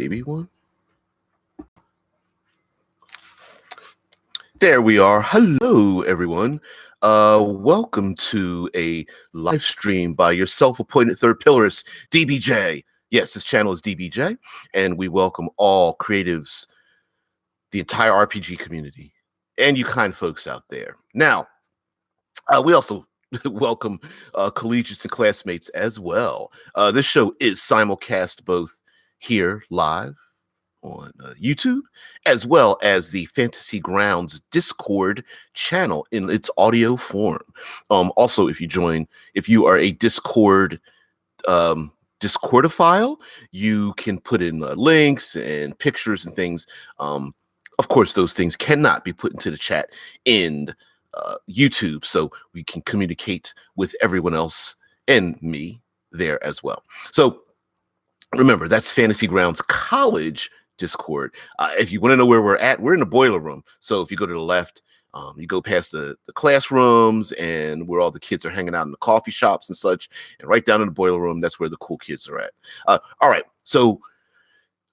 Baby one. There we are. Hello, everyone. Welcome to a live stream by your self-appointed third pillarist, DBJ. Yes, this channel is DBJ, and we welcome all creatives, the entire RPG community, and you kind folks out there. Now, we also welcome collegiates and classmates as well. This show is simulcast both here live on YouTube, as well as the Fantasy Grounds Discord channel in its audio form. Also, if you are a Discord Discordophile, you can put in links and pictures and things. Of course, those things cannot be put into the chat in YouTube, so we can communicate with everyone else and me there as well. So remember, that's Fantasy Grounds College Discord. If you want to know where we're in the boiler room. So if you go to the left, you go past the classrooms and where all the kids are hanging out in the coffee shops and such, and right down in the boiler room, that's where the cool kids are at. All right, so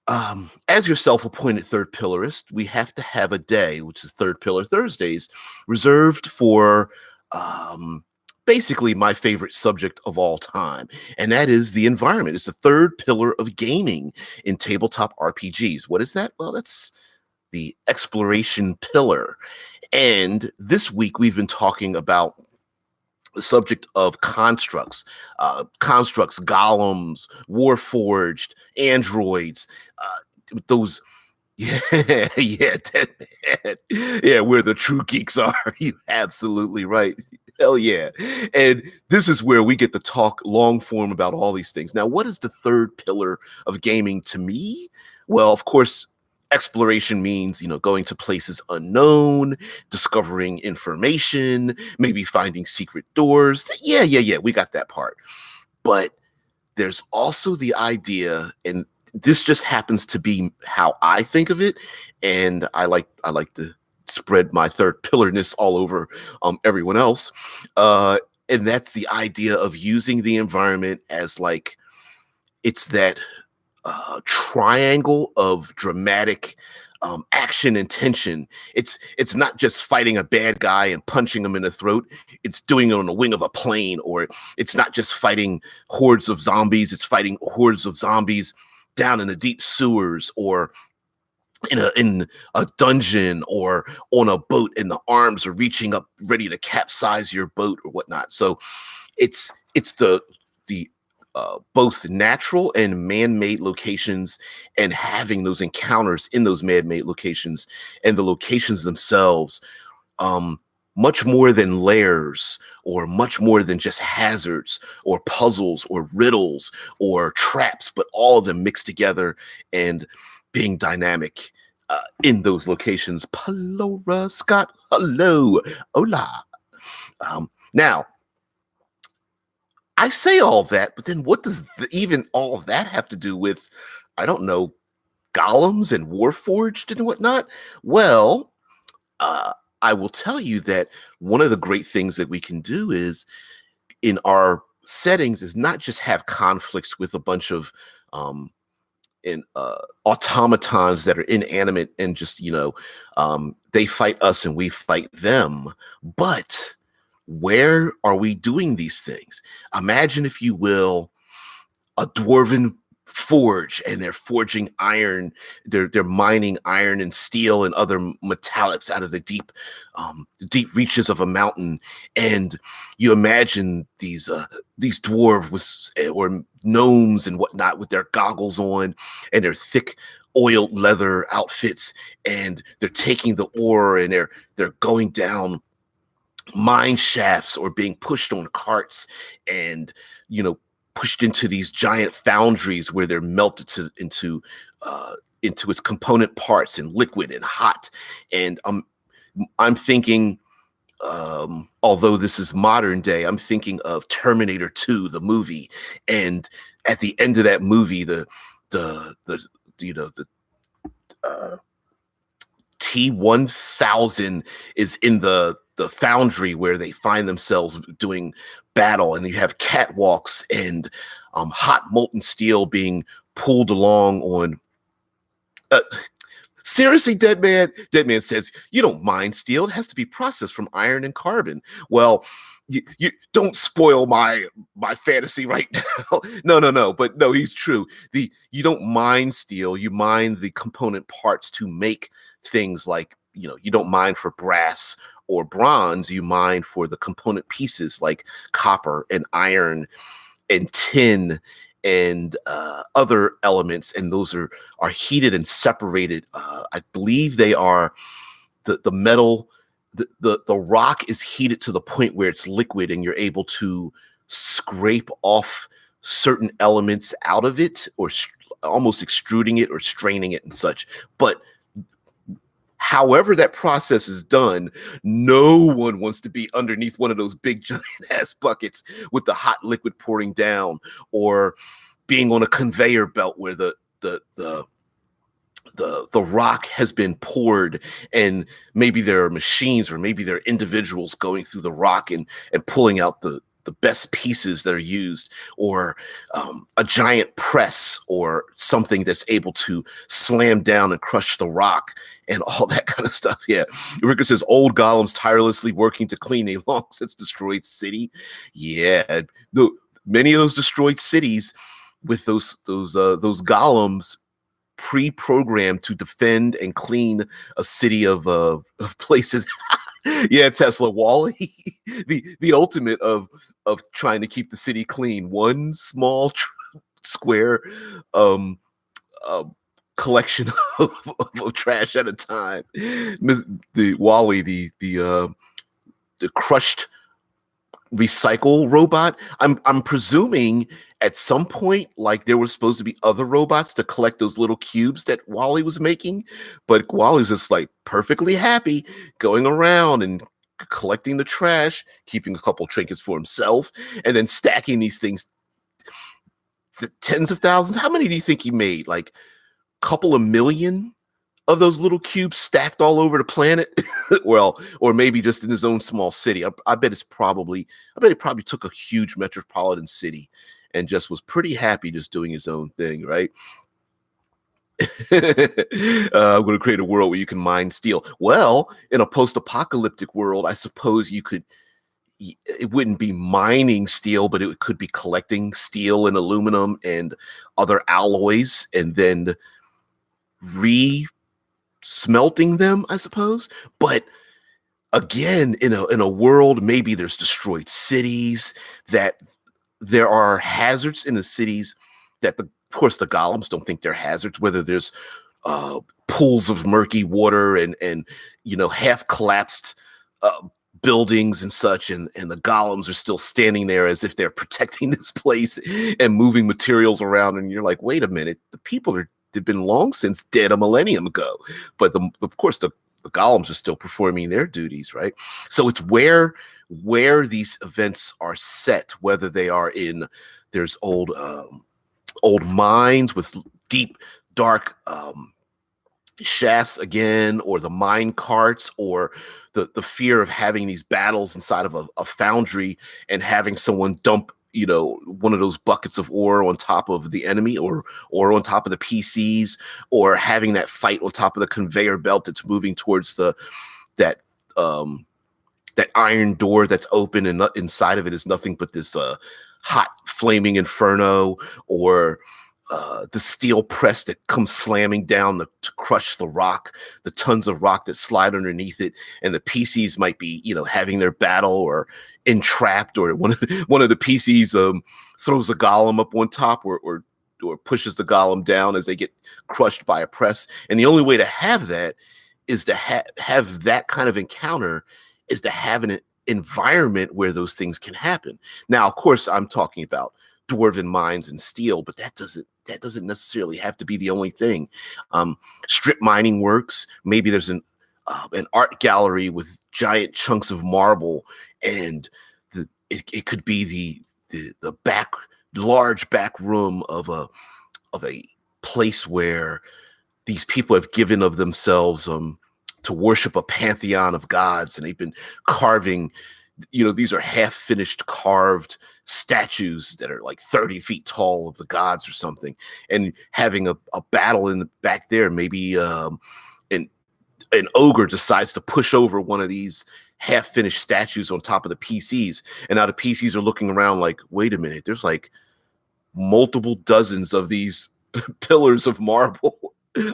as your self-appointed third pillarist, we have to have a day, which is Third Pillar Thursdays, reserved for basically my favorite subject of all time, and that is the environment. It's the third pillar of gaming in tabletop RPGs. What is that? Well, that's the exploration pillar. And this week we've been talking about the subject of constructs, golems, warforged, androids, those. Yeah, yeah, where the true geeks are. You absolutely right. Hell yeah. And this is where we get to talk long form about all these things. Now, what is the third pillar of gaming to me? Well, of course, exploration means, going to places unknown, discovering information, maybe finding secret doors. Yeah, we got that part. But there's also the idea, and this just happens to be how I think of it, and I like to spread my third pillarness all over everyone else, and that's the idea of using the environment as like it's that triangle of dramatic action and tension. It's not just fighting a bad guy and punching him in the throat. It's doing it on the wing of a plane, or it's not just fighting hordes of zombies. It's fighting hordes of zombies down in the deep sewers, or in a dungeon, or on a boat, and the arms are reaching up ready to capsize your boat or whatnot. So it's the both natural and man-made locations, and having those encounters in those man-made locations, and the locations themselves, much more than layers, or much more than just hazards or puzzles or riddles or traps, but all of them mixed together and being dynamic in those locations. Palora Scott, hello, hola. Now, I say all that, but then what does even all of that have to do with, I don't know, golems and warforged and whatnot? Well, I will tell you that one of the great things that we can do is in our settings is not just have conflicts with a bunch of automatons that are inanimate and just, they fight us and we fight them, but where are we doing these things? Imagine, if you will, a dwarven forge, and they're forging iron. They're mining iron and steel and other metallics out of the deep reaches of a mountain. And you imagine these dwarves or gnomes and whatnot with their goggles on and their thick oiled leather outfits, and they're taking the ore, and they're going down mine shafts, or being pushed on carts, and pushed into these giant foundries where they're melted into its component parts, and liquid and hot. And I'm thinking, although this is modern day, I'm thinking of Terminator 2, the movie, and at the end of that movie, the T-1000 is in the foundry where they find themselves doing battle, and you have catwalks and hot molten steel being pulled along on Uh, Seriously, Dead Man? Dead Man says, you don't mine steel. It has to be processed from iron and carbon. Well, you don't spoil my fantasy right now. No, no, no. But no, he's true. You don't mine steel. You mine the component parts to make things like, you don't mine for brass or bronze. You mine for the component pieces like copper and iron and tin and other elements, and those are heated and separated. I believe they are the metal. The rock is heated to the point where it's liquid, and you're able to scrape off certain elements out of it, or almost extruding it or straining it and such. But however that process is done, no one wants to be underneath one of those big giant ass buckets with the hot liquid pouring down, or being on a conveyor belt where the rock has been poured, and maybe there are machines or maybe there are individuals going through the rock and pulling out the best pieces that are used, or a giant press or something that's able to slam down and crush the rock and all that kind of stuff. Yeah. Ricker says, old golems tirelessly working to clean a long since destroyed city. Yeah. Many of those destroyed cities with those golems pre-programmed to defend and clean a city of places. Yeah, Tesla Wally, the ultimate of trying to keep the city clean. One small square uh, collection of trash at a time. The Wally, the crushed recycle robot. I'm presuming at some point, like, there were supposed to be other robots to collect those little cubes that Wally was making, but Wally was just like perfectly happy going around and collecting the trash, keeping a couple trinkets for himself, and then stacking these things, the tens of thousands. How many do you think he made? Like a couple of million of those little cubes stacked all over the planet. Well, or maybe just in his own small city. I bet it probably took a huge metropolitan city and just was pretty happy just doing his own thing, right? I'm going to create a world where you can mine steel. Well, in a post-apocalyptic world, I suppose it wouldn't be mining steel, but it could be collecting steel and aluminum and other alloys, and then smelting them, I suppose. But again, in a world, maybe there's destroyed cities, that there are hazards in the cities that of course the golems don't think they're hazards, whether there's pools of murky water and half collapsed buildings and such, and the golems are still standing there as if they're protecting this place and moving materials around, and you're like, wait a minute, the people they've been long since dead a millennium ago. But of course the golems are still performing their duties, right? So it's where these events are set, whether they are there's old mines with deep dark shafts again, or the mine carts, or the fear of having these battles inside of a foundry and having someone dump one of those buckets of ore on top of the enemy, or on top of the PCs, or having that fight on top of the conveyor belt that's moving towards that iron door that's open, and inside of it is nothing but this hot flaming inferno, or the steel press that comes slamming down to crush the rock, the tons of rock that slide underneath it, and the PCs might be, having their battle or entrapped, or one of the PCs throws a golem up on top, or pushes the golem down as they get crushed by a press. And the only way to have that is to have that kind of encounter, is to have an environment where those things can happen. Now, of course, I'm talking about dwarven mines and steel, but that doesn't necessarily have to be the only thing. Strip mining works. Maybe there's an art gallery with giant chunks of marble, and it could be the large back room of a place where these people have given of themselves to worship a pantheon of gods, and they've been carving. These are half finished carved statues that are like 30 feet tall of the gods or something, and having a battle in the back there. Maybe an an ogre decides to push over one of these half finished statues on top of the PCs, and now the PCs are looking around like, wait a minute, there's like multiple dozens of these pillars of marble.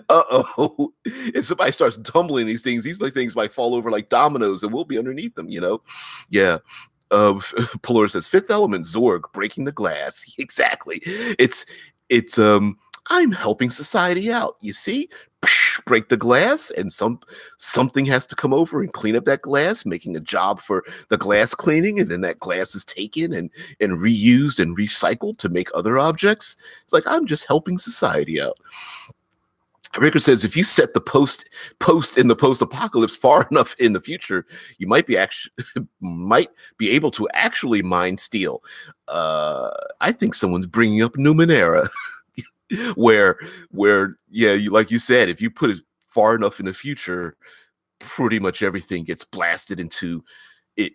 Uh-oh. If somebody starts tumbling these things might fall over like dominoes and we'll be underneath them, you know? Yeah. Pillar says fifth element, Zorg breaking the glass. Exactly. It's I'm helping society out. You see? Break the glass, and something has to come over and clean up that glass, making a job for the glass cleaning, and then that glass is taken and reused and recycled to make other objects. It's like I'm just helping society out. Ricker says if you set the post in the post apocalypse far enough in the future, you might be might be able to actually mine steel. I think someone's bringing up Numenera, where yeah, like you said, if you put it far enough in the future, pretty much everything gets blasted into it,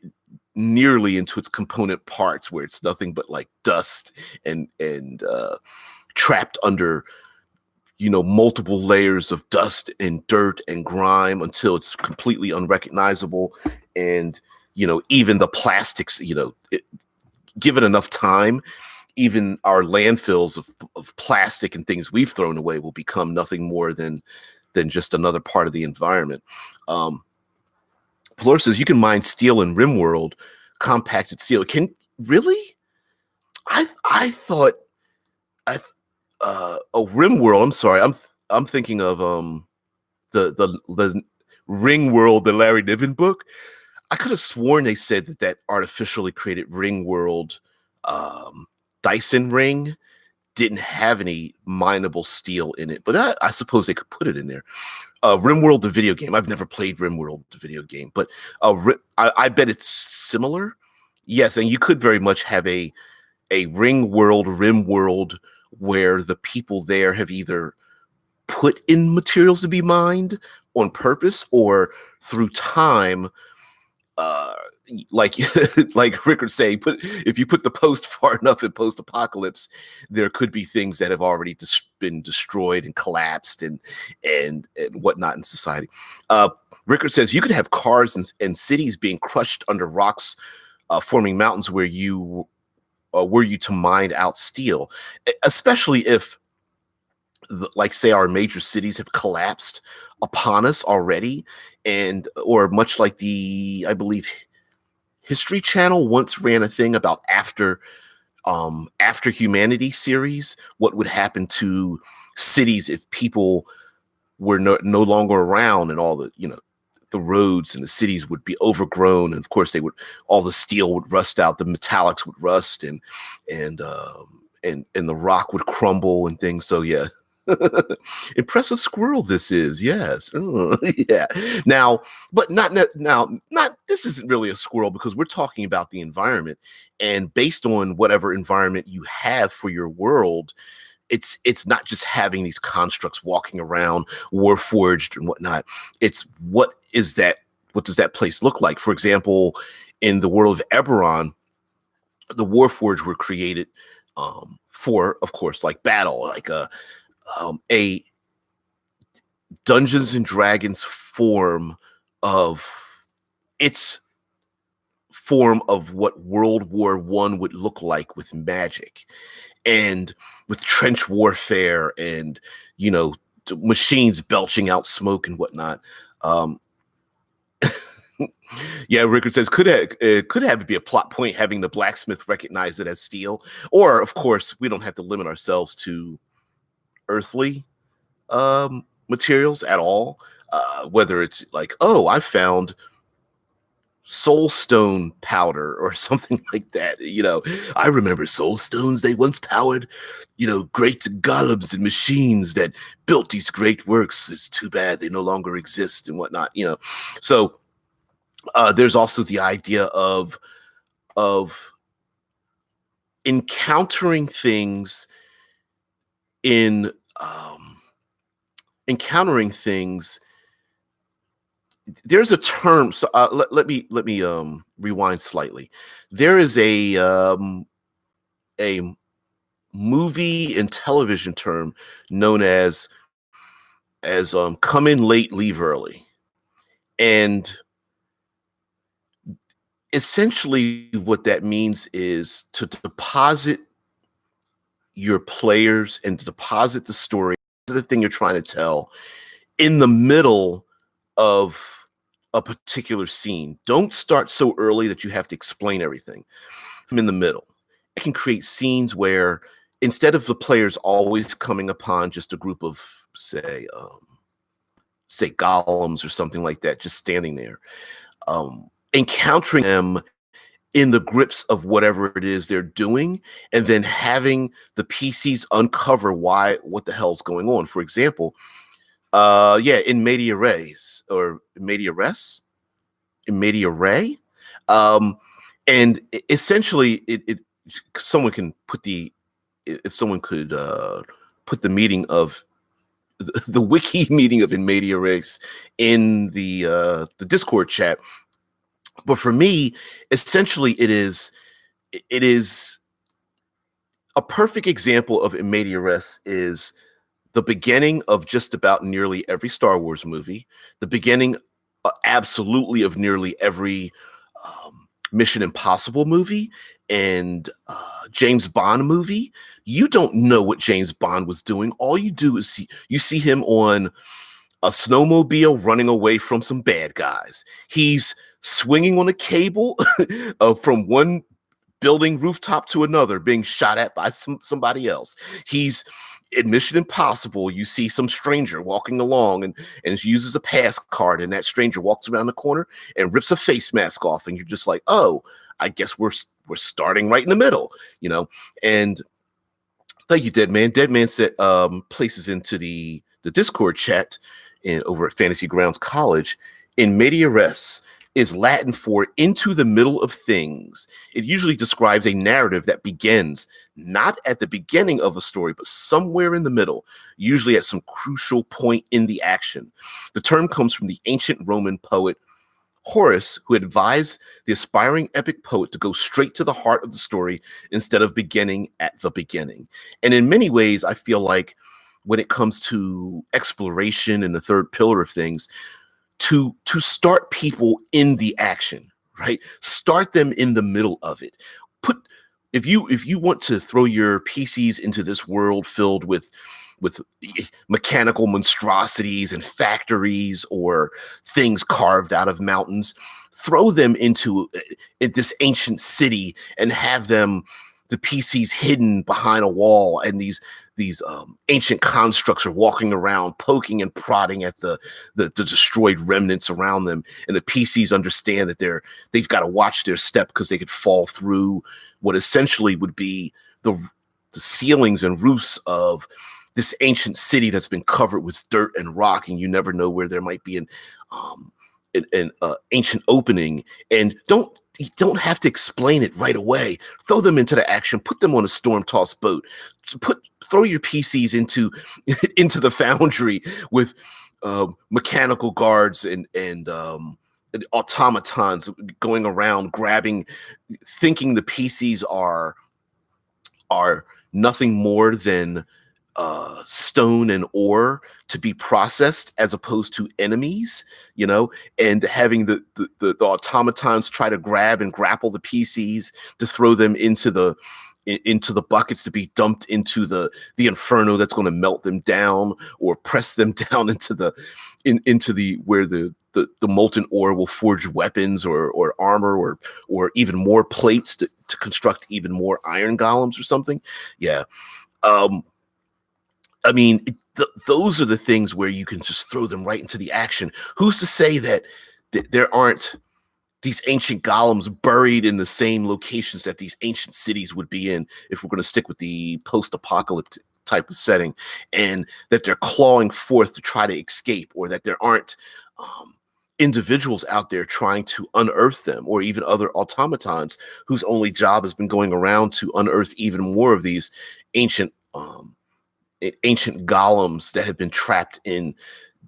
nearly into its component parts, where it's nothing but like dust and trapped under multiple layers of dust and dirt and grime until it's completely unrecognizable. And even the plastics, given enough time, even our landfills of plastic and things we've thrown away will become nothing more than just another part of the environment. Pelor says you can mine steel in RimWorld, compacted steel. Can really? I thought RimWorld. I'm sorry. I'm thinking of the Ring World, the Larry Niven book. I could have sworn they said that artificially created Ring World Dyson ring didn't have any mineable steel in it, but I suppose they could put it in there. RimWorld, the video game. I've never played RimWorld, the video game, but I bet it's similar. Yes, and you could very much have a RimWorld, where the people there have either put in materials to be mined on purpose or through time. Like like Rick would say, if you put the post far enough in post-apocalypse, there could be things that have already been destroyed and collapsed and whatnot in society. Rickard says you could have cars and cities being crushed under rocks, forming mountains were you to mine out steel, especially if, like, say our major cities have collapsed upon us already, or much like I believe History Channel once ran a thing about after humanity series, what would happen to cities if people were no longer around, and all the roads and the cities would be overgrown, and of course all the steel would rust out, the metallics would rust, and the rock would crumble and things. So yeah. Impressive squirrel this is. Yes. Yeah. Now, but not this isn't really a squirrel, because we're talking about the environment, and based on whatever environment you have for your world, it's not just having these constructs walking around warforged and whatnot. It's what does that place look like? For example, in the world of Eberron, the warforged were created for, of course, like battle, like a Dungeons and Dragons form of what World War I would look like with magic and with trench warfare and machines belching out smoke and whatnot. Yeah, Rickard says could have it be a plot point having the blacksmith recognize it as steel, or of course we don't have to limit ourselves to earthly materials at all. Whether it's like, oh, I found soulstone powder or something like that. I remember soulstones. They once powered, great golems and machines that built these great works. It's too bad they no longer exist and whatnot. So there's also the idea of encountering things in encountering things. There's a term. So let me rewind slightly. There is a a movie and television term known as come in late, leave early. And essentially what that means is to deposit your players and to deposit the story, the thing you're trying to tell, in the middle of a particular scene. Don't start so early that you have to explain everything. I'm in the middle. It can create scenes where instead of the players always coming upon just a group of say golems or something like that, just standing there, encountering them in the grips of whatever it is they're doing, and then having the PCs uncover what the hell's going on. For example, in media res or media res, in media ray, um, and essentially, it someone can put the if someone could put the meeting of the wiki meaning of in media res in the Discord chat. But for me, essentially, it is a perfect example of in media res is the beginning of just about nearly every Star Wars movie, the beginning absolutely of nearly every Mission Impossible movie and James Bond movie. You don't know what James Bond was doing. All you do is you see him on a snowmobile running away from some bad guys. He's swinging on a cable from one building rooftop to another, being shot at by somebody else. He's in Mission Impossible. You see some stranger walking along and uses a pass card, and that stranger walks around the corner and rips a face mask off, and you're just like, oh, I guess we're starting right in the middle, you know. And thank you, Dead Man. Dead Man said places into the Discord chat over at Fantasy Grounds College. In media res is Latin for into the middle of things. It usually describes a narrative that begins not at the beginning of a story, but somewhere in the middle, usually at some crucial point in the action. The term comes from the ancient Roman poet Horace, who advised the aspiring epic poet to go straight to the heart of the story instead of beginning at the beginning. And in many ways, I feel like when it comes to exploration and the third pillar of things, to start people in the action, right? Start them in the middle of it. If you want to throw your PCs into this world filled with mechanical monstrosities and factories or things carved out of mountains, throw them into this ancient city and have the PCs hidden behind a wall, and these ancient constructs are walking around poking and prodding at the destroyed remnants around them, and the PCs understand that they've got to watch their step because they could fall through what essentially would be the ceilings and roofs of this ancient city that's been covered with dirt and rock, and you never know where there might be an ancient opening. And you don't have to explain it right away. Throw them into the action. Put them on a storm-tossed boat. Throw your PCs into the foundry with mechanical guards and automatons going around grabbing, thinking the PCs are nothing more than stone and ore to be processed as opposed to enemies, you know, and having the automatons try to grab and grapple the PCs to throw them into the buckets to be dumped into the inferno that's going to melt them down or press them down into the where the molten ore will forge weapons or armor or even more plates to construct even more iron golems or something. Yeah. I mean, those are the things where you can just throw them right into the action. Who's to say that there aren't these ancient golems buried in the same locations that these ancient cities would be in, if we're going to stick with the post-apocalyptic type of setting, and that they're clawing forth to try to escape, or that there aren't individuals out there trying to unearth them, or even other automatons whose only job has been going around to unearth even more of these ancient golems that have been trapped in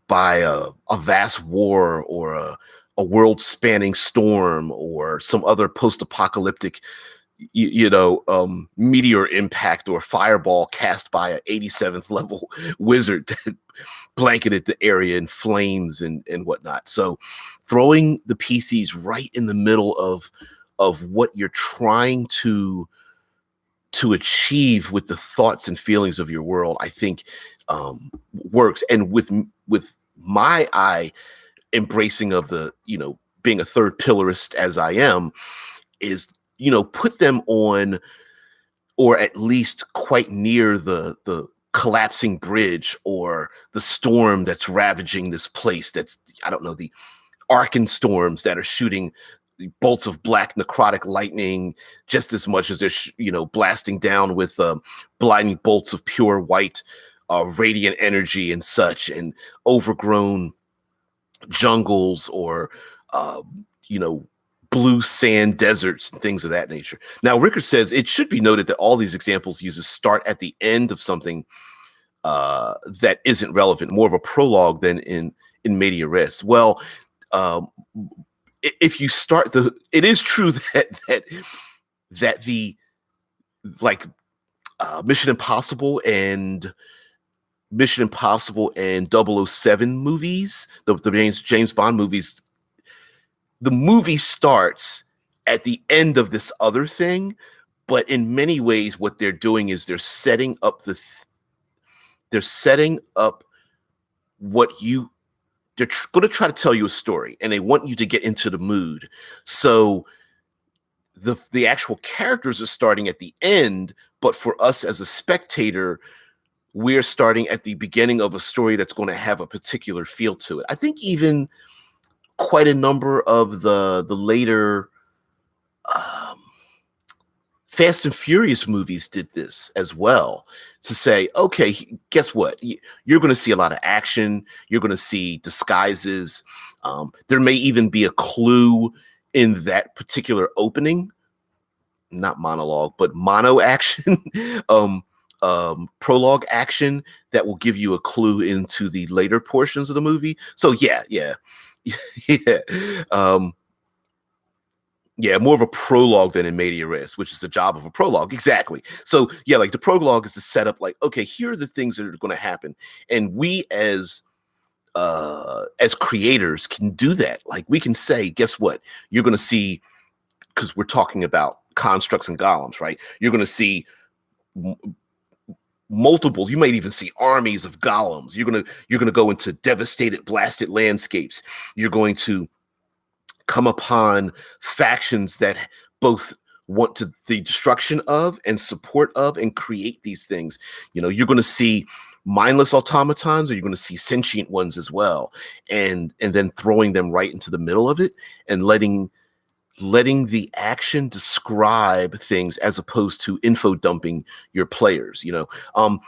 by a vast war or a world-spanning storm or some other post-apocalyptic meteor impact or fireball cast by an 87th level wizard that blanketed the area in flames and whatnot. So throwing the PCs right in the middle of what you're trying to achieve with the thoughts and feelings of your world, I think works. And with my eye embracing of the, being a third pillarist as I am, is, put them on, or at least quite near the collapsing bridge or the storm that's ravaging this place. That's, I don't know, the Arkan storms that are shooting bolts of black necrotic lightning just as much as they're blasting down with blinding bolts of pure white radiant energy and such, and overgrown jungles or uh, you know blue sand deserts and things of that nature. Now Rickard says it should be noted that all these examples uses start at the end of something that isn't relevant, more of a prologue than in media res. Well, um, if you start it is true that the like Mission Impossible and Mission Impossible and 007 movies, the James Bond movies, the movie starts at the end of this other thing, but in many ways what they're doing is they're setting up what they're going to try to tell you a story, and they want you to get into the mood. So the actual characters are starting at the end, but for us as a spectator, we're starting at the beginning of a story that's going to have a particular feel to it. I think even quite a number of the later um, Fast and Furious movies did this as well, to say, okay, guess what? You're going to see a lot of action. You're going to see disguises. There may even be a clue in that particular opening, not monologue, but mono action, prologue action that will give you a clue into the later portions of the movie. So yeah, yeah. Yeah, more of a prologue than in media res, which is the job of a prologue. Exactly. So yeah, like the prologue is the setup, like, okay, here are the things that are going to happen. And we as creators can do that. Like we can say, guess what? You're going to see, because we're talking about constructs and golems, right? You're going to see multiple, you might even see armies of golems. You're going to go into devastated, blasted landscapes. You're going to come upon factions that both want to the destruction of and support of and create these things. You're going to see mindless automatons, or you're going to see sentient ones as well, and then throwing them right into the middle of it and letting the action describe things as opposed to info dumping your players.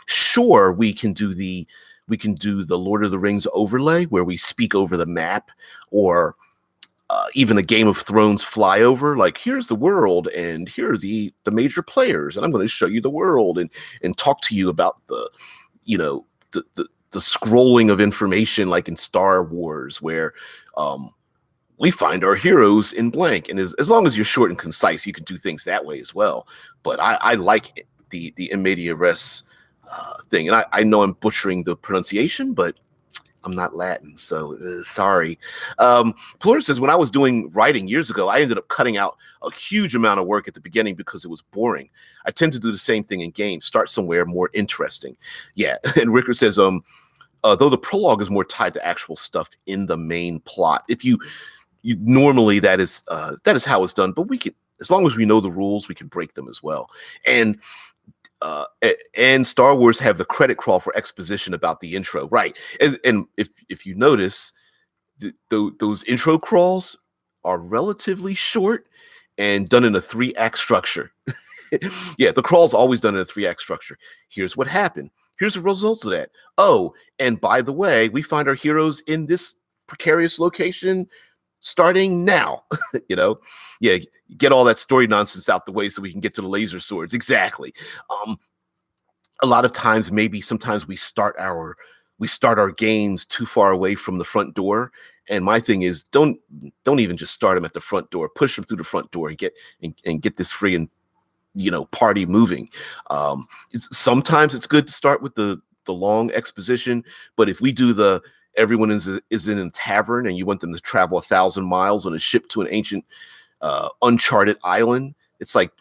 Sure, we can do the Lord of the Rings overlay where we speak over the map, or even a Game of Thrones flyover, like here's the world and here are the major players, and I'm going to show you the world and talk to you about the scrolling of information, like in Star Wars, where we find our heroes in blank. And as long as you're short and concise, you can do things that way as well. But I like the in media res thing, and I know I'm butchering the pronunciation, but I'm not Latin, so sorry. Plur says, when I was doing writing years ago, I ended up cutting out a huge amount of work at the beginning because it was boring. I tend to do the same thing in games, start somewhere more interesting. Yeah, and Rickard says, though the prologue is more tied to actual stuff in the main plot. If you normally that is how it's done, but we can, as long as we know the rules, we can break them as well. And Star Wars have the credit crawl for exposition about the intro, right? And if you notice, those intro crawls are relatively short and done in a 3-act structure. Yeah, the crawl's always done in a 3-act structure. Here's what happened. Here's the results of that. Oh, and by the way, we find our heroes in this precarious location starting now. Yeah, get all that story nonsense out the way so we can get to the laser swords. Exactly. A lot of times, maybe sometimes we start our games too far away from the front door. And my thing is, don't even just start them at the front door. Push them through the front door and get this free and party moving. Sometimes it's good to start with the long exposition, but if we do the everyone is in a tavern and you want them to travel 1,000 miles on a ship to an ancient uncharted island, it's like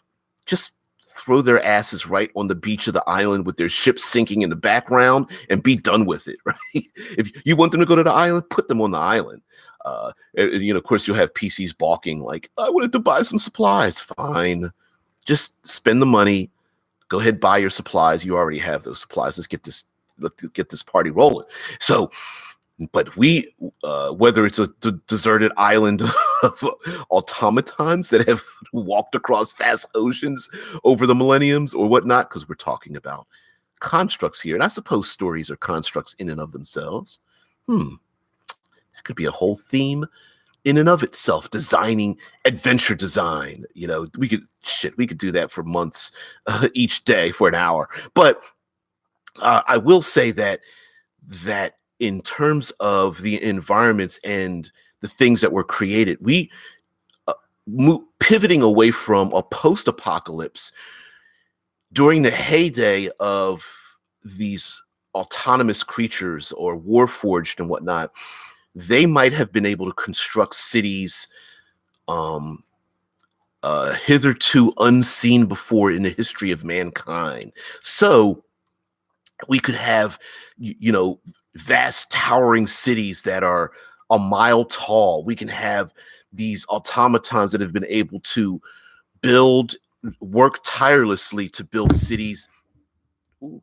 just throw their asses right on the beach of the island with their ship sinking in the background and be done with it, right? If you want them to go to the island, put them on the island. Of course, you'll have PCs balking, like, I wanted to buy some supplies. Fine. Just spend the money. Go ahead, buy your supplies. You already have those supplies. Let's get this party rolling. So, but whether it's a deserted island of automatons that have walked across vast oceans over the millenniums or whatnot, because we're talking about constructs here. And I suppose stories are constructs in and of themselves. That could be a whole theme in and of itself, designing adventure design. We could do that for months, each day for an hour. But I will say that in terms of the environments and the things that were created, we pivoting away from a post-apocalypse during the heyday of these autonomous creatures or warforged and whatnot. They might have been able to construct cities hitherto unseen before in the history of mankind. So we could have, vast towering cities that are a mile tall. We can have these automatons that have been able to work tirelessly to build cities. To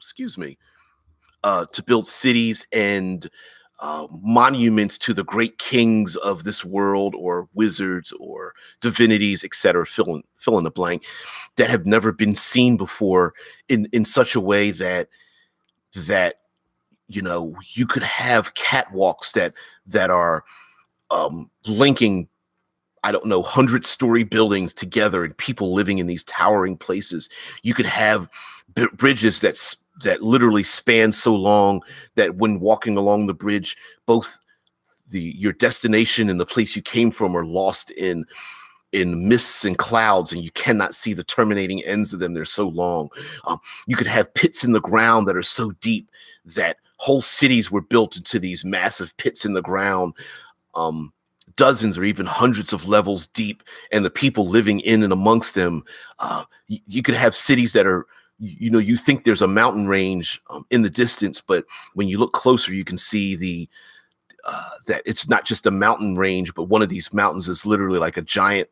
build cities and monuments to the great kings of this world, or wizards or divinities, etc. Fill in the blank, that have never been seen before in such a way that you could have catwalks that are linking, I don't know, 100-story buildings together and people living in these towering places. You could have bridges that literally span so long that when walking along the bridge, both your destination and the place you came from are lost in mists and clouds, and you cannot see the terminating ends of them. They're so long. You could have pits in the ground that are so deep that whole cities were built into these massive pits in the ground, dozens or even hundreds of levels deep, and the people living in and amongst them. You could have cities that are, you think there's a mountain range in the distance, but when you look closer, you can see that it's not just a mountain range, but one of these mountains is literally like a giant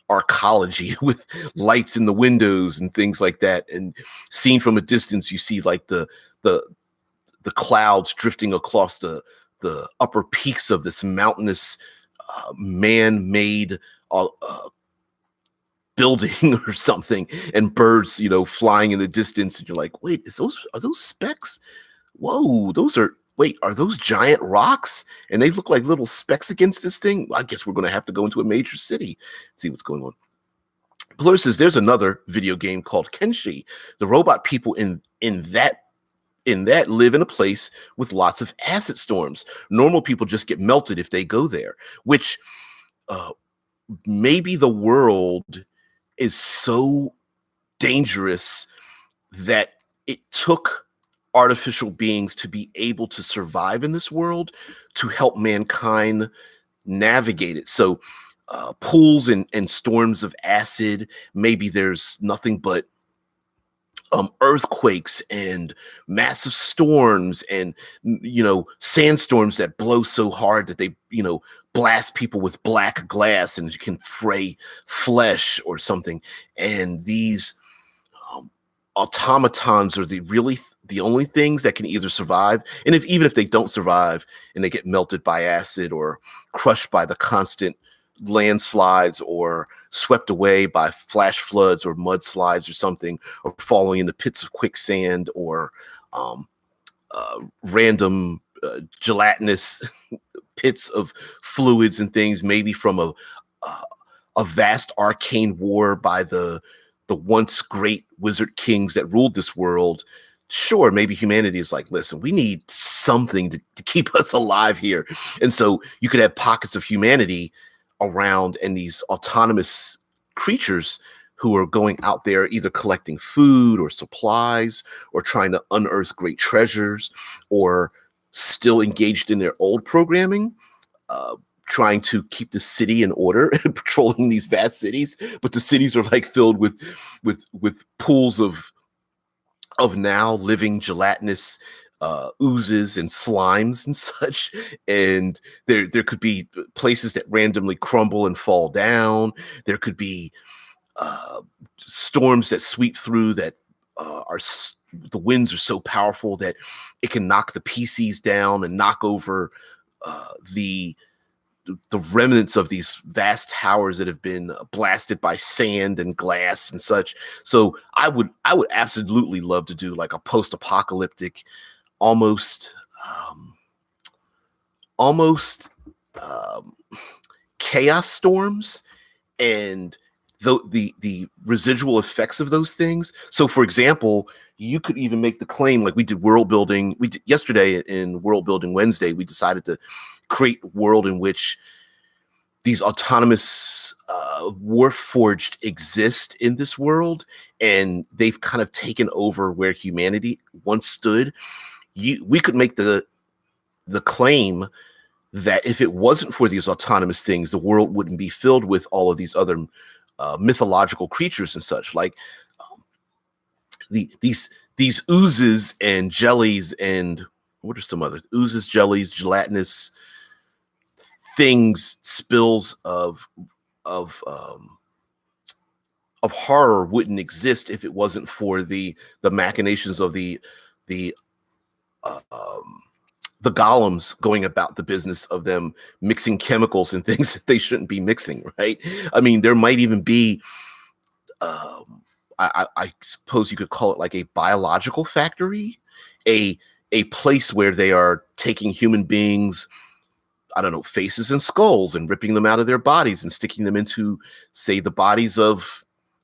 arcology with lights in the windows and things like that. And seen from a distance, you see like the clouds drifting across the upper peaks of this mountainous man-made building or something, and birds, flying in the distance. And you're like, wait, are those specks? Whoa, are those giant rocks? And they look like little specks against this thing. I guess we're going to have to go into a major city, see what's going on. Blur says there's another video game called Kenshi. The robot people in that live in a place with lots of acid storms. Normal people just get melted if they go there, which maybe the world is so dangerous that it took artificial beings to be able to survive in this world to help mankind navigate it. So pools and storms of acid, maybe there's nothing but earthquakes and massive storms and sandstorms that blow so hard that they blast people with black glass and can fray flesh or something. And these automatons are the only things that can either survive, and even if they don't survive and they get melted by acid or crushed by the constant landslides or swept away by flash floods or mudslides or something, or falling into pits of quicksand or random gelatinous pits of fluids and things, maybe from a vast arcane war by the once great wizard kings that ruled this world. Sure, maybe humanity is like, listen, we need something to keep us alive here. And so you could have pockets of humanity around, and these autonomous creatures who are going out there either collecting food or supplies or trying to unearth great treasures, or still engaged in their old programming, uh, trying to keep the city in order and patrolling these vast cities. But the cities are like filled with pools of now living gelatinous oozes and slimes and such. And there could be places that randomly crumble and fall down. There could be uh, storms that sweep through that the winds are so powerful that it can knock the PCs down and knock over the remnants of these vast towers that have been blasted by sand and glass and such. So I would absolutely love to do like a post-apocalyptic, almost um, almost um, chaos storms, and the residual effects of those things. So, for example, you could even make the claim, like we did world building. We did yesterday in World Building Wednesday. We decided to create a world in which these autonomous warforged exist in this world, and they've kind of taken over where humanity once stood. We could make the claim that if it wasn't for these autonomous things, the world wouldn't be filled with all of these other mythological creatures and such, like um, these oozes and jellies, and what are some other oozes, jellies, gelatinous things, spills of of horror wouldn't exist if it wasn't for the machinations of the uh, um, the golems going about the business of them mixing chemicals and things that they shouldn't be mixing, right? I mean, there might even be, um, I suppose you could call it like a biological factory, a a place where they are taking human beings, I don't know, faces and skulls, and ripping them out of their bodies and sticking them into, say, the bodies of,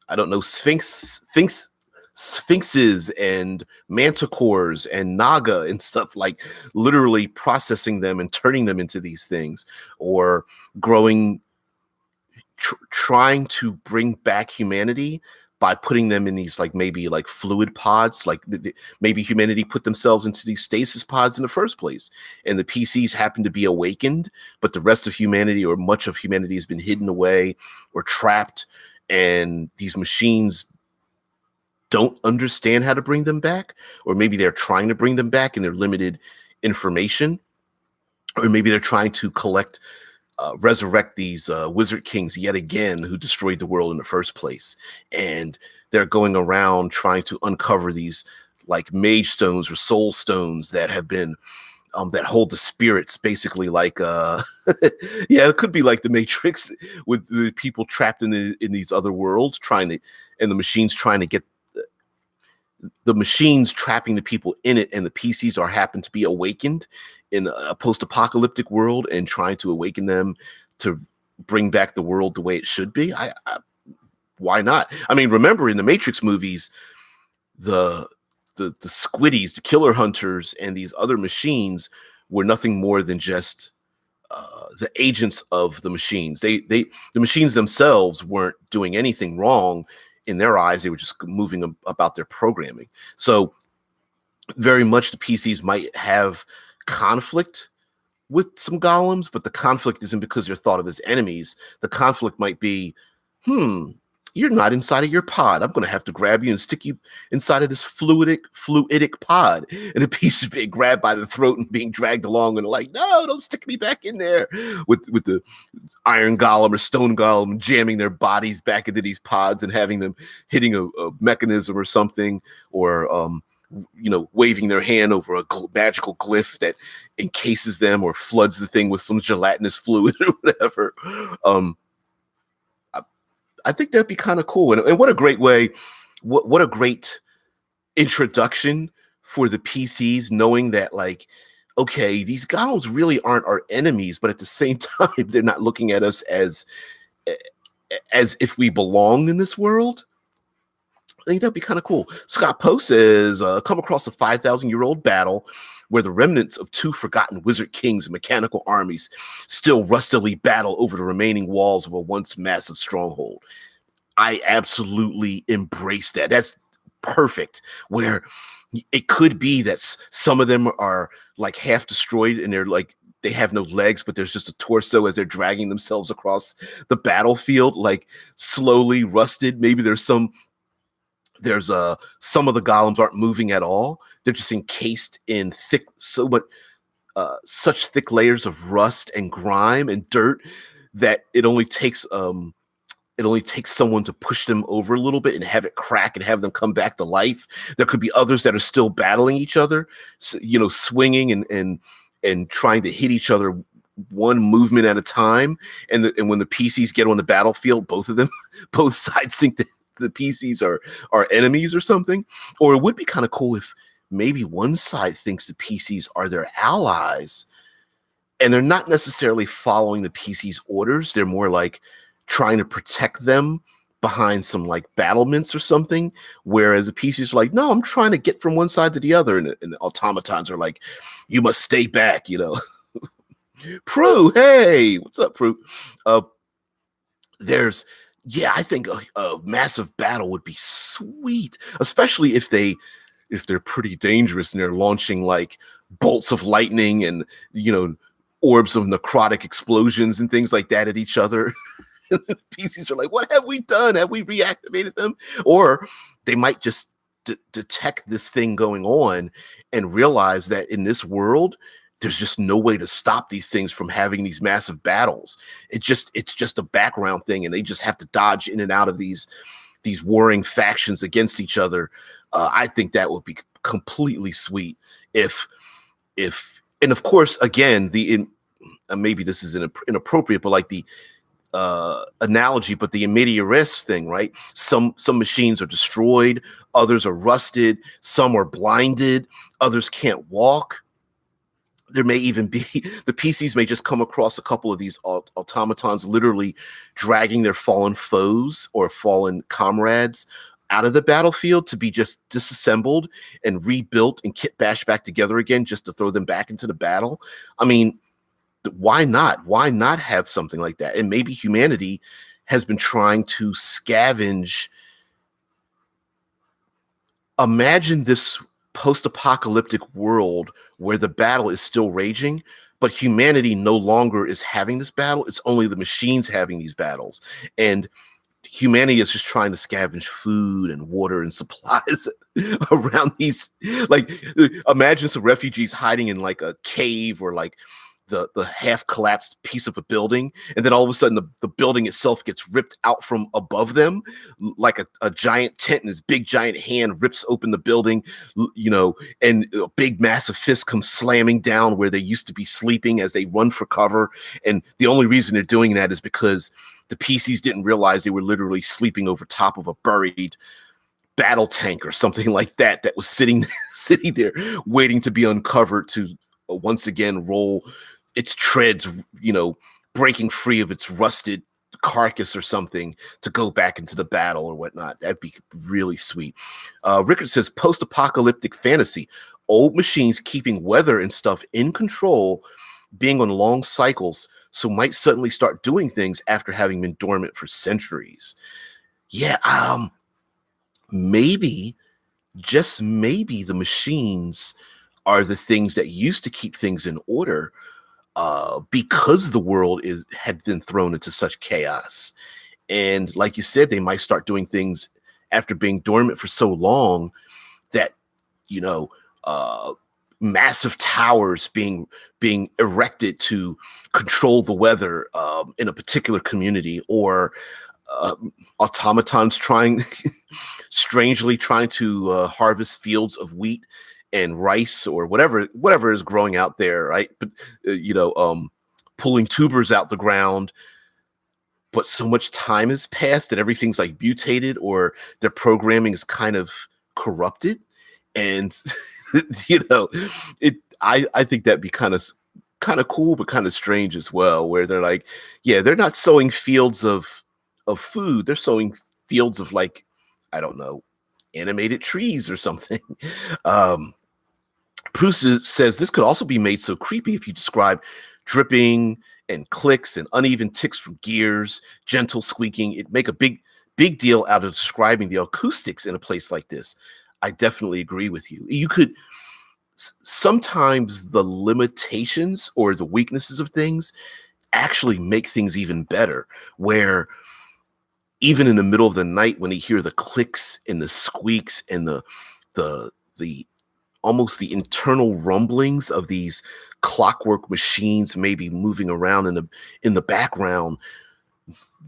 I don't know, sphinxes and manticores and naga and stuff, like literally processing them and turning them into these things, or growing, trying to bring back humanity by putting them in these, like, maybe like fluid pods, like maybe humanity put themselves into these stasis pods in the first place, and the PCs happen to be awakened, but the rest of humanity, or much of humanity, has been hidden away or trapped, and these machines don't understand how to bring them back, or maybe they're trying to bring them back and they're limited information, or maybe they're trying to resurrect these wizard kings yet again who destroyed the world in the first place, and they're going around trying to uncover these like mage stones or soul stones that have been that hold the spirits, basically, like yeah, it could be like the Matrix, with the people trapped in these other worlds trying to, and the machines trying to get the machines trapping the people in it, and the PCs are happen to be awakened in a post-apocalyptic world and trying to awaken them to bring back the world the way it should be. Why not? I mean, remember in the Matrix movies, the the squiddies, the killer hunters, and these other machines were nothing more than just the agents of the machines. The machines themselves weren't doing anything wrong in their eyes. They were just moving about their programming. So very much the PCs might have conflict with some golems, but the conflict isn't because they're thought of as enemies. The conflict might be, you're not inside of your pod. I'm going to have to grab you and stick you inside of this fluidic pod. And the piece is being grabbed by the throat and being dragged along, and like, no, don't stick me back in there. With the iron golem or stone golem jamming their bodies back into these pods and having them hitting a mechanism or something, or waving their hand over a magical glyph that encases them or floods the thing with some gelatinous fluid or whatever. I think that'd be kind of cool. And what a great way, what a great introduction for the PCs, knowing that, like, okay, these golems really aren't our enemies, but at the same time, they're not looking at us as if we belong in this world. I think that'd be kind of cool. Scott Poe says, come across a 5,000-year-old battle where the remnants of two forgotten wizard kings and mechanical armies still rustily battle over the remaining walls of a once massive stronghold. I absolutely embrace that. That's perfect. Where it could be that some of them are like half destroyed and they're like they have no legs, but there's just a torso as they're dragging themselves across the battlefield, like slowly rusted. Maybe there's some of the golems aren't moving at all. They're just encased in thick, such thick layers of rust and grime and dirt that it only takes someone to push them over a little bit and have it crack and have them come back to life. There could be others that are still battling each other, swinging and trying to hit each other one movement at a time. And when the PCs get on the battlefield, both of them, both sides think that the PCs are enemies or something. Or it would be kind of cool if maybe one side thinks the PCs are their allies, and they're not necessarily following the PC's orders. They're more like trying to protect them behind some like battlements or something. Whereas the PCs are like, no, I'm trying to get from one side to the other. And the automatons are like, you must stay back, Prue, hey, what's up, Prue? Uh, there's, yeah, I think a massive battle would be sweet, especially if they're pretty dangerous and they're launching like bolts of lightning and orbs of necrotic explosions and things like that at each other. PCs are like, what have we done? Have we reactivated them? Or they might just detect this thing going on and realize that in this world, there's just no way to stop these things from having these massive battles. It's just a background thing, and they just have to dodge in and out of these warring factions against each other. I think that would be completely sweet if and of course, again, maybe this is inappropriate, but like the analogy, but the pillar-ist thing, right? Some machines are destroyed, others are rusted, some are blinded, others can't walk. There may even be the PCs may just come across a couple of these automatons literally dragging their fallen foes or fallen comrades out of the battlefield to be just disassembled and rebuilt and kit bashed back together again just to throw them back into the battle. I mean, why not? Why not have something like that? And maybe humanity has been trying to scavenge. Imagine this post-apocalyptic world where the battle is still raging, but humanity no longer is having this battle. It's only the machines having these battles. And humanity is just trying to scavenge food and water and supplies around these. Like, imagine some refugees hiding in like a cave or like the half collapsed piece of a building, and then all of a sudden the building itself gets ripped out from above them like a giant tent, and this big giant hand rips open the building, and a big massive fist comes slamming down where they used to be sleeping as they run for cover. And the only reason they're doing that is because the PCs didn't realize they were literally sleeping over top of a buried battle tank or something like that was sitting there waiting to be uncovered to once again roll its treads, breaking free of its rusted carcass or something to go back into the battle or whatnot. That'd be really sweet. Rickard says post-apocalyptic fantasy, old machines keeping weather and stuff in control, being on long cycles, so might suddenly start doing things after having been dormant for centuries. Yeah, maybe, just maybe the machines are the things that used to keep things in order, because the world had been thrown into such chaos. And like you said, they might start doing things after being dormant for so long that, massive towers being erected to control the weather in a particular community, or automatons strangely trying to harvest fields of wheat and rice or whatever is growing out there, right? But pulling tubers out the ground, but so much time has passed that everything's like mutated or their programming is kind of corrupted. And I think that'd be kind of cool, but kind of strange as well, where they're like, yeah, they're not sowing fields of food, they're sowing fields of, like, I don't know, animated trees or something. Bruce says this could also be made so creepy if you describe dripping and clicks and uneven ticks from gears, gentle squeaking. It make a big big deal out of describing the acoustics in a place like this. I definitely agree with you. You could sometimes the limitations or the weaknesses of things actually make things even better, where even in the middle of the night when you hear the clicks and the squeaks and the the almost the internal rumblings of these clockwork machines maybe moving around in the background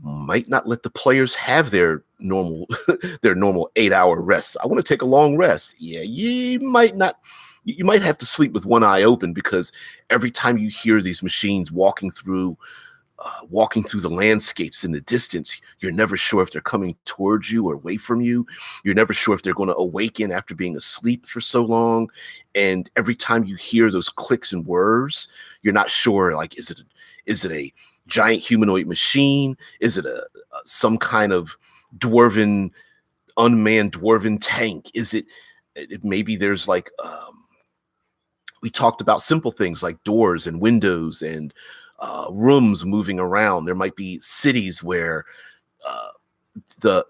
might not let the players have their normal their normal 8-hour rest. I want to take a long rest. Yeah, you might not. You might have to sleep with one eye open because every time you hear these machines walking through the landscapes in the distance, you're never sure if they're coming towards you or away from you. You're never sure if they're going to awaken after being asleep for so long. And every time you hear those clicks and whirs, you're not sure, like, is it a giant humanoid machine? Is it a some kind of dwarven, unmanned dwarven tank? Maybe there's like, we talked about simple things like doors and windows and rooms moving around. There might be cities where uh, the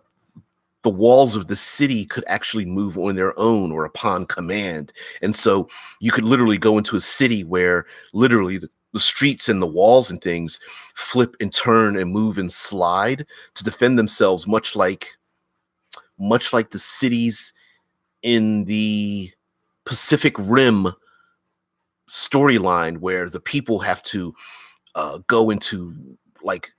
the walls of the city could actually move on their own or upon command. And so you could literally go into a city where literally the streets and the walls and things flip and turn and move and slide to defend themselves, much like the cities in the Pacific Rim storyline, where the people have to go into like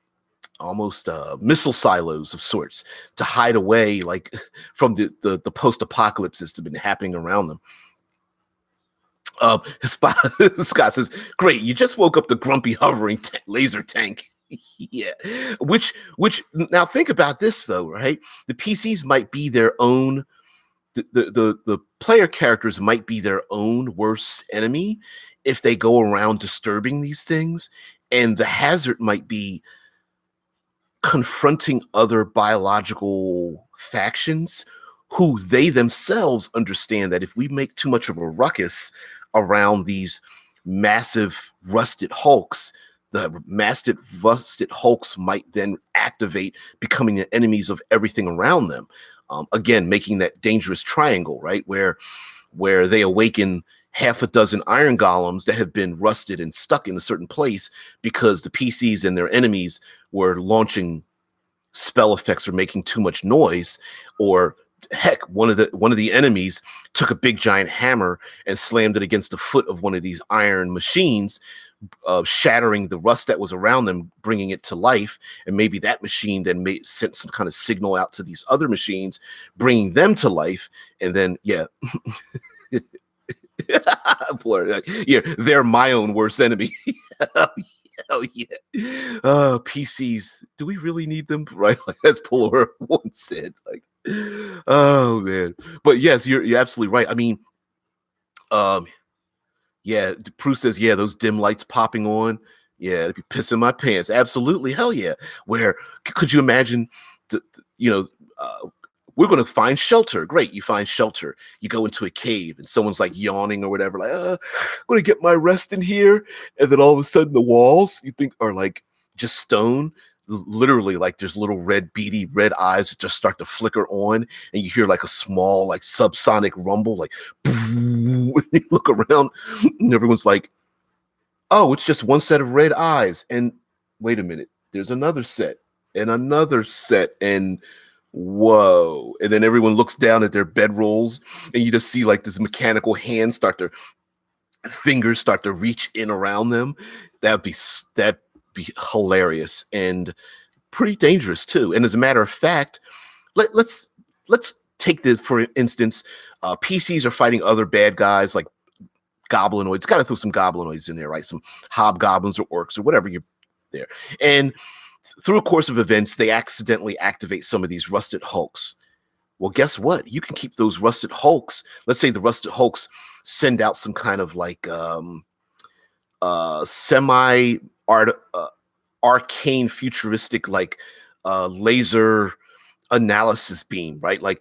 almost missile silos of sorts to hide away, like from the post-apocalypse that's been happening around them. Scott Scott says, "Great, you just woke up the grumpy hovering laser tank." Yeah, which now think about this though, right? The PCs might be their own. The player characters might be their own worst enemy if they go around disturbing these things, and the hazard might be confronting other biological factions who they themselves understand that if we make too much of a ruckus around these massive rusted hulks, the massive rusted hulks might then activate, becoming the enemies of everything around them. Again, making that dangerous triangle, right? Where they awaken half a dozen iron golems that have been rusted and stuck in a certain place because the PCs and their enemies were launching spell effects or making too much noise, or heck, one of the enemies took a big giant hammer and slammed it against the foot of one of these iron machines, shattering the rust that was around them, bringing it to life. And maybe that machine then sent some kind of signal out to these other machines, bringing them to life. And then, yeah, yeah, they're my own worst enemy. Oh yeah. PCs. Do we really need them? Right? Like as Polar once said. Like, oh man. But yes, you're absolutely right. I mean, um, yeah, Prue says, yeah, those dim lights popping on. Yeah, it'd be pissing my pants. Absolutely, hell yeah. Where could you imagine you know, we're going to find shelter. Great. You find shelter. You go into a cave and someone's like yawning or whatever, like, I'm going to get my rest in here. And then all of a sudden the walls you think are like just stone. Literally, like there's little beady red eyes that just start to flicker on. And you hear like a small, like subsonic rumble, like, you look around and everyone's like, oh, it's just one set of red eyes. And wait a minute, there's another set and another set. And whoa. And then everyone looks down at their bedrolls and you just see like this mechanical hand fingers start to reach in around them. That'd be hilarious and pretty dangerous too. And as a matter of fact, let's take this for instance. PCs are fighting other bad guys like goblinoids. Got to throw some goblinoids in there, right? Some hobgoblins or orcs or whatever you're there. And through a course of events, they accidentally activate some of these rusted hulks. Well, guess what? You can keep those rusted hulks. Let's say the rusted hulks send out some kind of like semi art arcane futuristic like laser analysis beam, right? Like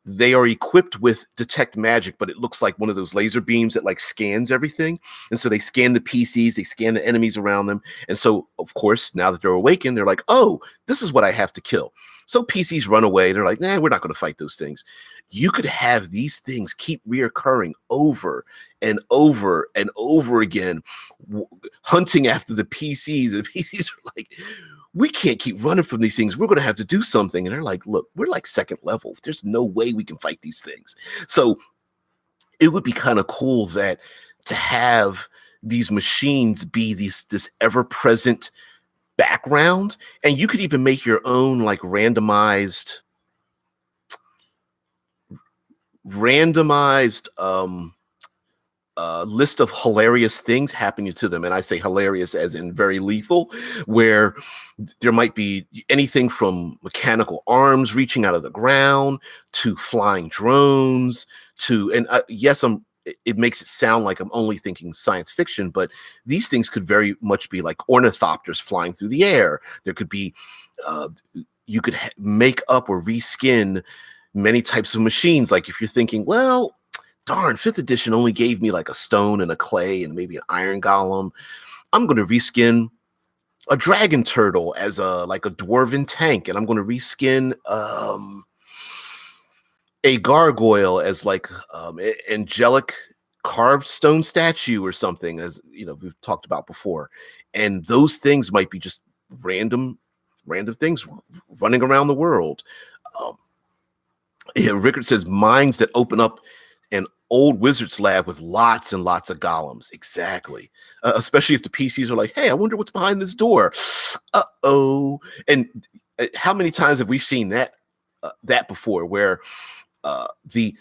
they are equipped with detect magic, but it looks like one of those laser beams that like scans everything. And so they scan the PCs, they scan the enemies around them. And so, of course, now that they're awakened, they're like, oh, this is what I have to kill. So PCs run away. They're like, nah, we're not going to fight those things. You could have these things keep reoccurring over and over and over again, hunting after the PCs. And the PCs are like, we can't keep running from these things. We're going to have to do something. And they're like, look, we're like second level. There's no way we can fight these things. So it would be kind of cool that to have these machines be this ever-present background, and you could even make your own like randomized list of hilarious things happening to them. And I say hilarious as in very lethal, where there might be anything from mechanical arms reaching out of the ground to flying drones to, and yes, it makes it sound like I'm only thinking science fiction, but these things could very much be like ornithopters flying through the air. There could be, you could make up or reskin many types of machines. Like if you're thinking, well, darn, 5th edition only gave me like a stone and a clay and maybe an iron golem. I'm going to reskin a dragon turtle as a dwarven tank, and I'm going to reskin a gargoyle as like angelic carved stone statue or something, as you know we've talked about before. And those things might be just random things running around the world. Rickard says mines that open up an old wizard's lab with lots and lots of golems. Exactly. Especially if the PCs are like, hey, I wonder what's behind this door. Uh-oh. And how many times have we seen that before, where the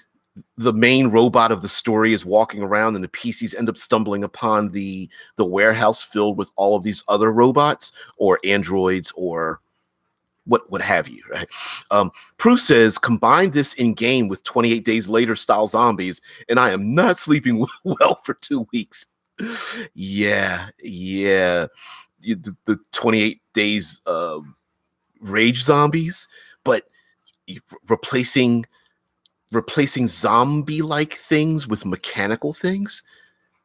main robot of the story is walking around and the PCs end up stumbling upon the warehouse filled with all of these other robots or androids or what have you, right? Prue says, combine this in game with 28 Days Later style zombies, and I am not sleeping well for 2 weeks. Yeah. The 28 days rage zombies, but replacing zombie-like things with mechanical things.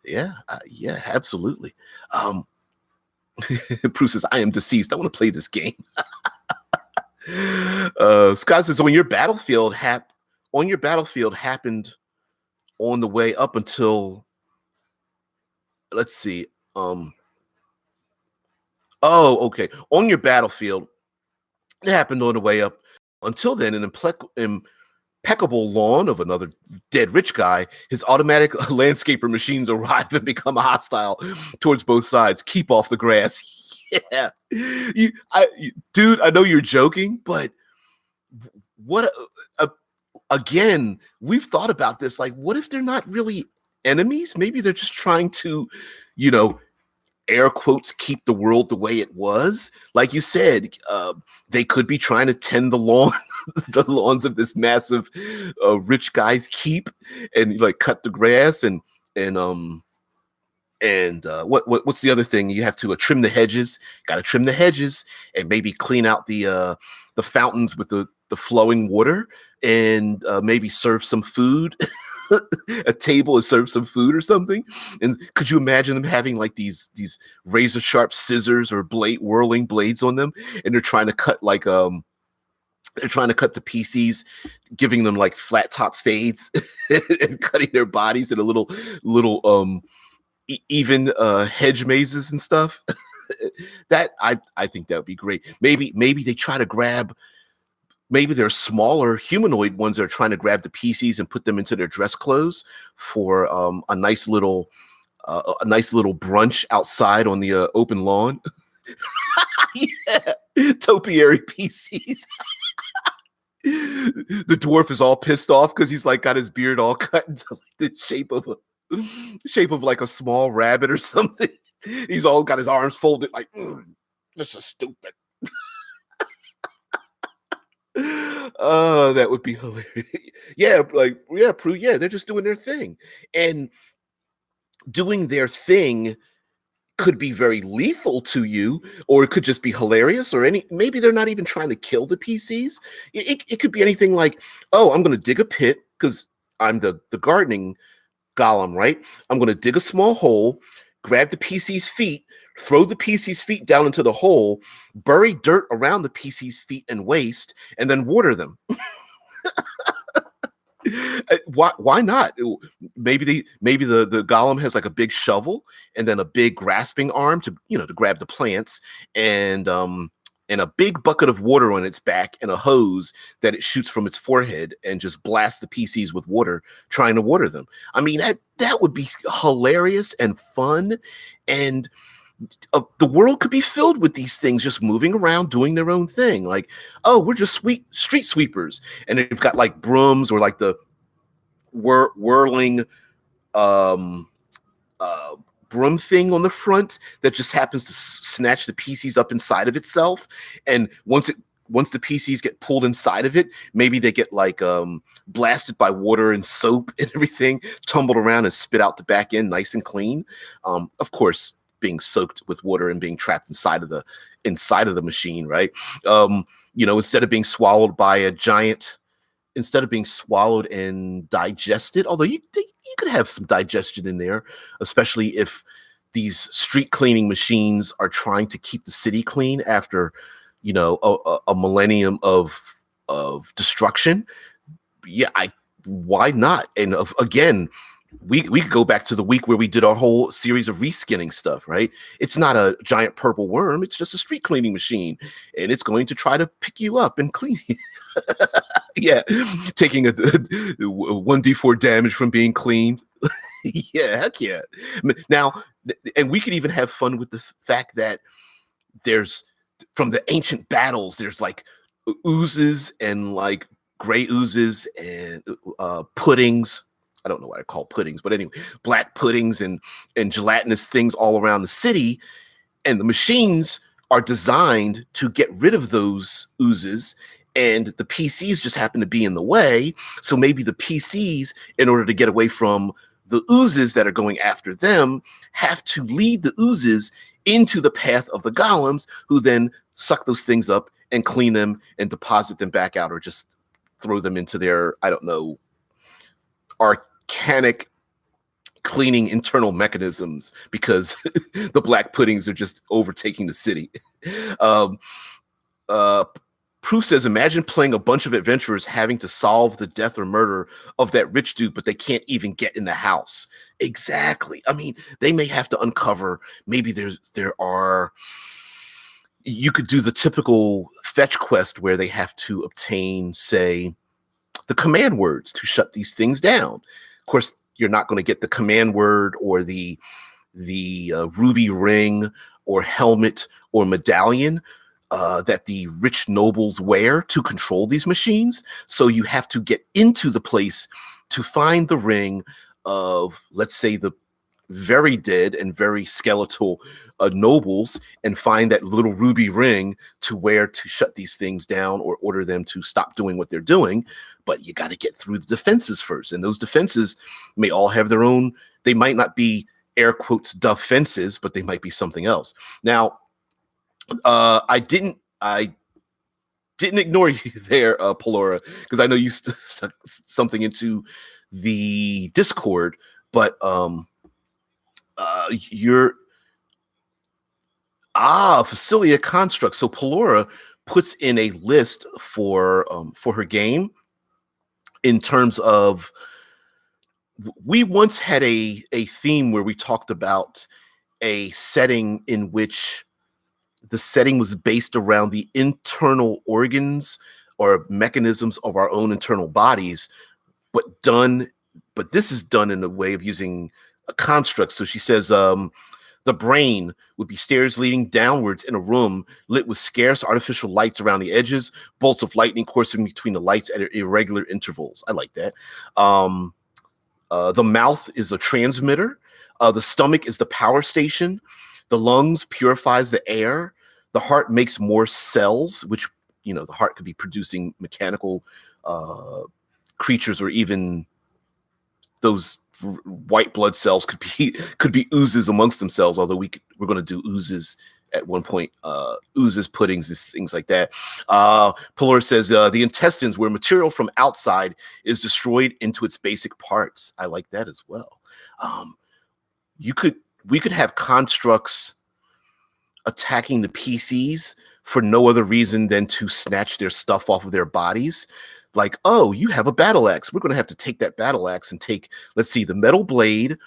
Yeah, absolutely. Prue says, I am deceased. I want to play this game. Scott says, on your battlefield happened on the way up until, let's see, okay, on your battlefield it happened on the way up. Until then, an impeccable lawn of another dead rich guy, his automatic landscaper machines arrive and become hostile towards both sides. Keep off the grass. Yeah, dude, I know you're joking, but what again, we've thought about this. Like, what if they're not really enemies? Maybe they're just trying to, air quotes, keep the world the way it was. Like you said, they could be trying to tend the the lawns of this massive rich guy's keep, and like cut the grass and what's the other thing? You have to trim the hedges. Got to trim the hedges and maybe clean out the fountains with the flowing water, and maybe serve some food. A table and serve some food or something. And could you imagine them having like these razor sharp scissors or whirling blades on them, and they're trying to cut the PCs, giving them like flat top fades and cutting their bodies in a little even hedge mazes and stuff. That I think that would be great. Maybe they try to grab. Maybe they're smaller humanoid ones that are trying to grab the PCs and put them into their dress clothes for a nice little brunch outside on the open lawn. Yeah, topiary PCs. The dwarf is all pissed off because he's like got his beard all cut into like the shape of like a small rabbit or something. He's all got his arms folded like, this is stupid. That would be hilarious. Prue, they're just doing their thing. And doing their thing could be very lethal to you, or it could just be hilarious, or maybe they're not even trying to kill the PCs. It could be anything like, oh, I'm going to dig a pit because I'm the gardening golem, right? I'm going to dig a small hole, grab the PC's feet, throw the PC's feet down into the hole, bury dirt around the PC's feet and waist, and then water them. Why not? Maybe the golem has like a big shovel and then a big grasping arm to to grab the plants, and a big bucket of water on its back and a hose that it shoots from its forehead and just blasts the PCs with water, trying to water them. I mean, that would be hilarious and fun, and the world could be filled with these things just moving around doing their own thing. Like, oh, we're just street sweepers, and they've got like brooms or like the whirling um broom thing on the front that just happens to snatch the PCs up inside of itself. And once the PCs get pulled inside of it, maybe they get like blasted by water and soap and everything, tumbled around and spit out the back end nice and clean. Of course, being soaked with water and being trapped inside of the machine, right? Instead of being swallowed by a giant, instead of being swallowed and digested, although you could have some digestion in there, especially if these street cleaning machines are trying to keep the city clean after, a millennium of destruction. Yeah, why not? And again, we could go back to the week where we did our whole series of reskinning stuff, right? It's not a giant purple worm. It's just a street cleaning machine, and it's going to try to pick you up and clean you. Yeah, taking a 1d4 damage from being cleaned. Yeah, heck yeah. Now, and we could even have fun with the fact that there's, from the ancient battles, there's like oozes and like gray oozes and puddings. I don't know what I call puddings, but anyway, black puddings and gelatinous things all around the city. And the machines are designed to get rid of those oozes, and the PCs just happen to be in the way. So maybe the PCs, in order to get away from the oozes that are going after them, have to lead the oozes into the path of the golems, who then suck those things up and clean them and deposit them back out, or just throw them into their, I don't know, arcanic cleaning internal mechanisms, because the black puddings are just overtaking the city. Prue says, imagine playing a bunch of adventurers having to solve the death or murder of that rich dude, but they can't even get in the house. Exactly. I mean, they may have to uncover, maybe you could do the typical fetch quest where they have to obtain, say, the command words to shut these things down. Of course, you're not going to get the command word or the ruby ring or helmet or medallion that the rich nobles wear to control these machines. So you have to get into the place to find the ring of, let's say, the very dead and very skeletal nobles, and find that little ruby ring to wear to shut these things down or order them to stop doing what they're doing. But you got to get through the defenses first. And those defenses may all have their own, they might not be air quotes defenses, but they might be something else. Now, I didn't ignore you there, Pelora, because I know you stuck something into the Discord, but you're Facilia Construct. So Pelora puts in a list for her game in terms of, we once had a theme where we talked about a setting in which the setting was based around the internal organs or mechanisms of our own internal bodies, but this is done in a way of using a construct. So she says, the brain would be stairs leading downwards in a room lit with scarce artificial lights around the edges, bolts of lightning coursing between the lights at irregular intervals. I like that. The mouth is a transmitter. The stomach is the power station. The lungs purifies the air. The heart makes more cells, which, the heart could be producing mechanical creatures, or even those white blood cells could be oozes amongst themselves. Although we're going to do oozes at one point, oozes, puddings, things like that. Pelor says the intestines, where material from outside is destroyed into its basic parts. I like that as well. You could, we could have constructs attacking the PCs for no other reason than to snatch their stuff off of their bodies. Like, oh, you have a battle axe. We're going to have to take that battle axe and take, let's see, the metal blade,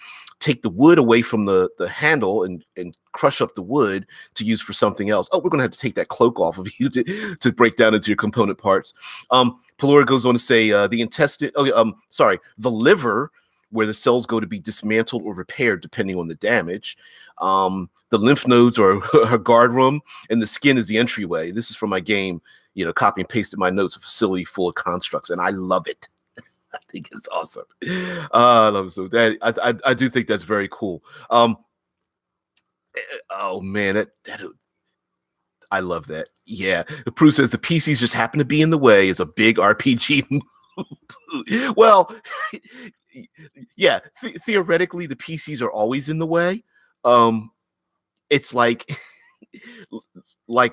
take the wood away from the handle and crush up the wood to use for something else. Oh, we're going to have to take that cloak off of you to break down into your component parts. Pelora goes on to say the intestine, the liver, where the cells go to be dismantled or repaired depending on the damage. The lymph nodes are a guard room, and the skin is the entryway. This is from my game, copy and pasted my notes, a facility full of constructs, and I love it. I think it's awesome. I love it. So that I do think that's very cool. Oh man, I love that. Yeah, the Prue says the PCs just happen to be in the way is a big RPG move. Well, yeah, theoretically the PCs are always in the way. It's like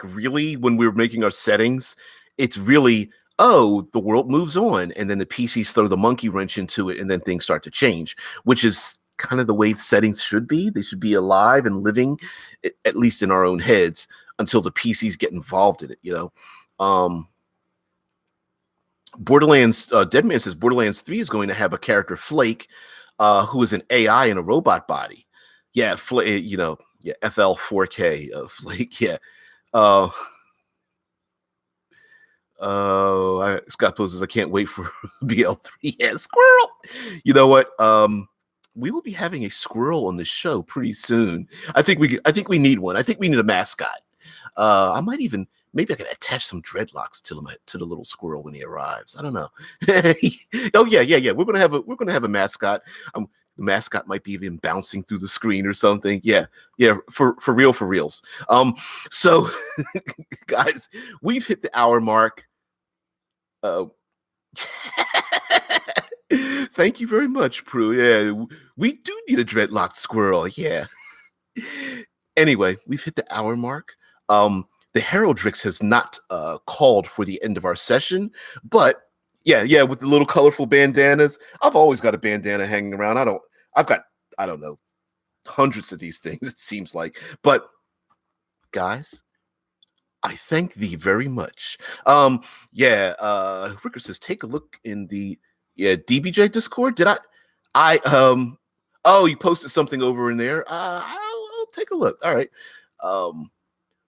really when we were making our settings, it's really, oh, the world moves on, and then the PCs throw the monkey wrench into it, and then things start to change, which is kind of the way settings should be. They should be alive and living, at least in our own heads, until the PCs get involved in it, Borderlands, Deadman says Borderlands 3 is going to have a character, Flake, who is an AI in a robot body. Yeah, yeah, FL 4K, Flake, yeah. Scott Poe says, I can't wait for BL3. Yeah, squirrel. You know what? We will be having a squirrel on this show pretty soon. I think we need one. I think we need a mascot. I might even, maybe I can attach some dreadlocks to the little squirrel when he arrives. I don't know. Oh yeah. We're gonna have a mascot. The mascot might be even bouncing through the screen or something. Yeah, for reals. So guys, we've hit the hour mark. Thank you very much, Prue. Yeah, we do need a dreadlocked squirrel. Yeah. Anyway, we've hit the hour mark. The Heraldrix has not called for the end of our session, but yeah, with the little colorful bandanas. I've always got a bandana hanging around. I don't know, hundreds of these things, it seems like. But guys, I thank thee very much. Ricker says, take a look in the DBJ Discord. Did oh, you posted something over in there. I'll take a look. All right.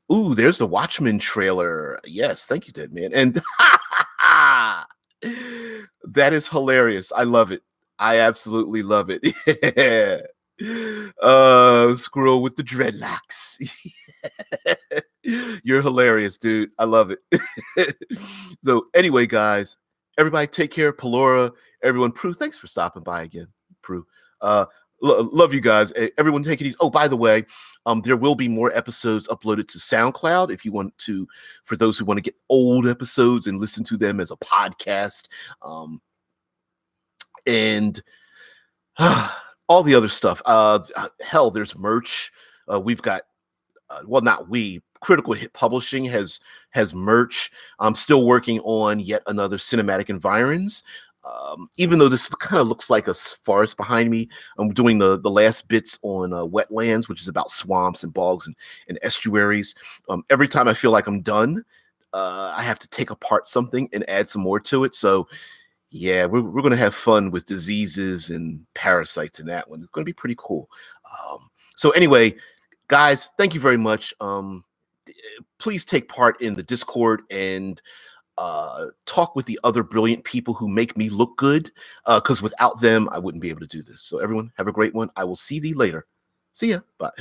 Ooh, there's the Watchmen trailer. Yes, thank you, Dead Man. And that is hilarious. I love it. I absolutely love it. Yeah. Squirrel with the dreadlocks. You're hilarious, dude. I love it. So anyway, guys, everybody take care. Pelora, everyone. Prue, thanks for stopping by again. Prue. Love you guys. Everyone take it easy. Oh, by the way, there will be more episodes uploaded to SoundCloud if you want to, for those who want to get old episodes and listen to them as a podcast. And all the other stuff. Hell, there's merch. We've got, Critical Hit Publishing has merch. I'm still working on yet another cinematic environs. Even though this kind of looks like a forest behind me, I'm doing the last bits on wetlands, which is about swamps and bogs and estuaries. Every time I feel like I'm done, I have to take apart something and add some more to it. So yeah, we're going to have fun with diseases and parasites in that one. It's going to be pretty cool. So anyway, guys, thank you very much. Please take part in the Discord and talk with the other brilliant people who make me look good, because without them, I wouldn't be able to do this. So everyone, have a great one. I will see thee later. See ya. Bye.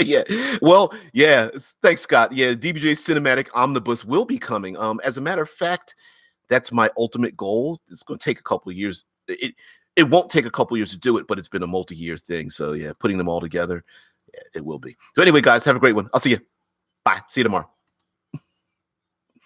Yeah. Well, yeah. Thanks, Scott. Yeah, DBJ Cinematic Omnibus will be coming. As a matter of fact, that's my ultimate goal. It's going to take a couple of years. It won't take a couple of years to do it, but it's been a multi-year thing. So yeah, putting them all together, it will be. So anyway, guys, have a great one. I'll see you. Bye. See you tomorrow.